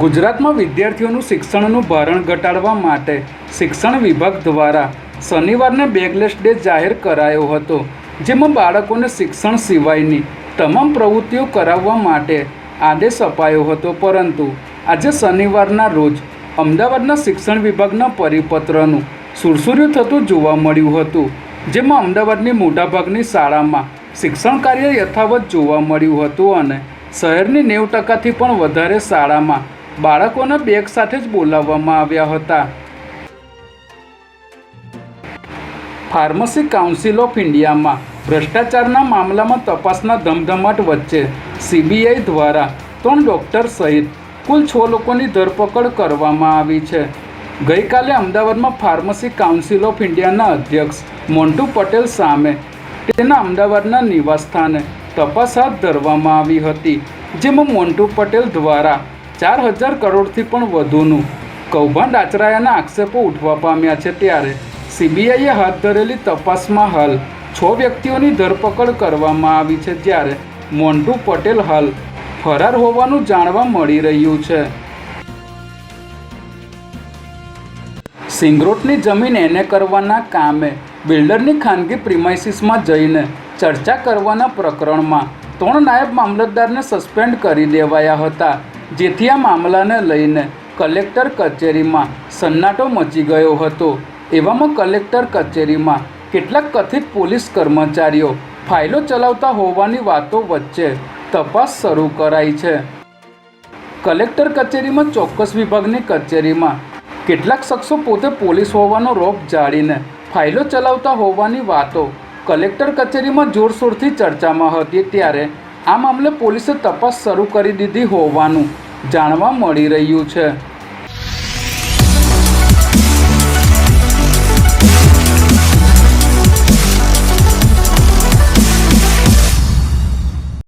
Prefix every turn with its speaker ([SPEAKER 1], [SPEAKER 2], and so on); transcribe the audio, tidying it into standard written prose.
[SPEAKER 1] ગુજરાતમાં વિદ્યાર્થીઓનું શિક્ષણનું ભારણ ઘટાડવા માટે શિક્ષણ વિભાગ દ્વારા શનિવારને બેગલેસ ડે જાહેર કરાયો હતો, જેમાં બાળકોને શિક્ષણ સિવાયની તમામ પ્રવૃત્તિઓ કરાવવા માટે આદેશ અપાયો હતો. પરંતુ આજે શનિવારના રોજ અમદાવાદના શિક્ષણ વિભાગના પરિપત્રનું સુરસુર્યું થતું જોવા મળ્યું હતું, જેમાં અમદાવાદની મોટાભાગની શાળામાં શિક્ષણ કાર્ય યથાવત જોવા મળ્યું હતું અને શહેરની 90%થી પણ વધારે શાળામાં બાળકોને બેગ સાથે જ બોલાવવામાં આવ્યા હતા. ફાર્મસી કાઉન્સિલ ઓફ ઇન્ડિયામાં ભ્રષ્ટાચારના મામલામાં તપાસના ધમધમાટ વચ્ચે CBI દ્વારા 3 ડૉક્ટર સહિત કુલ 6 લોકોની ધરપકડ કરવામાં આવી છે. ગઈકાલે અમદાવાદમાં ફાર્મસી કાઉન્સિલ ઓફ ઇન્ડિયાના અધ્યક્ષ મોન્ટુ પટેલ સામે તેના અમદાવાદના નિવાસસ્થાને તપાસ હાથ ધરવામાં આવી હતી, જેમાં મોન્ટુ પટેલ દ્વારા 4,000 કરોડથી પણ વધુનું કૌભાંડ આચરાયાના આક્ષેપો ઉઠવા પામ્યા છે. ત્યારે CBIએ હાથ ધરેલી તપાસમાં હાલ 6 વ્યક્તિઓની ધરપકડ કરવામાં આવી છે, જ્યારે મોન્ટુ પટેલ હાલ ફરાર હોવાનું જાણવા મળી રહ્યું છે. સિંગરોટની જમીન એને કરવાના કામે બિલ્ડરની ખાનગી પ્રિમાઇસીસમાં જઈને ચર્ચા કરવાના પ્રકરણમાં 3 નાયબ મામલતદારને સસ્પેન્ડ કરી દેવાયા હતા, જેથી આ મામલાને લઈને કલેક્ટર કચેરીમાં સન્નાટો મચી ગયો હતો. એવામાં કલેક્ટર કચેરીમાં કેટલાક કથિત પોલીસ કર્મચારીઓ ફાઇલો ચલાવતા હોવાની વાતો વચ્ચે તપાસ શરૂ કરાઈ છે. કલેક્ટર કચેરીમાં ચોક્કસ વિભાગની કચેરીમાં કેટલાક શખ્સો પોતે પોલીસ હોવાનો રોપ જાળીને ફાઇલો ચલાવતા હોવાની વાતો કલેક્ટર કચેરીમાં જોરશોરથી ચર્ચામાં હતી. ત્યારે આ મામલે પોલીસે તપાસ શરૂ કરી દીધી હોવાનું જાણવા મળી રહ્યું છે.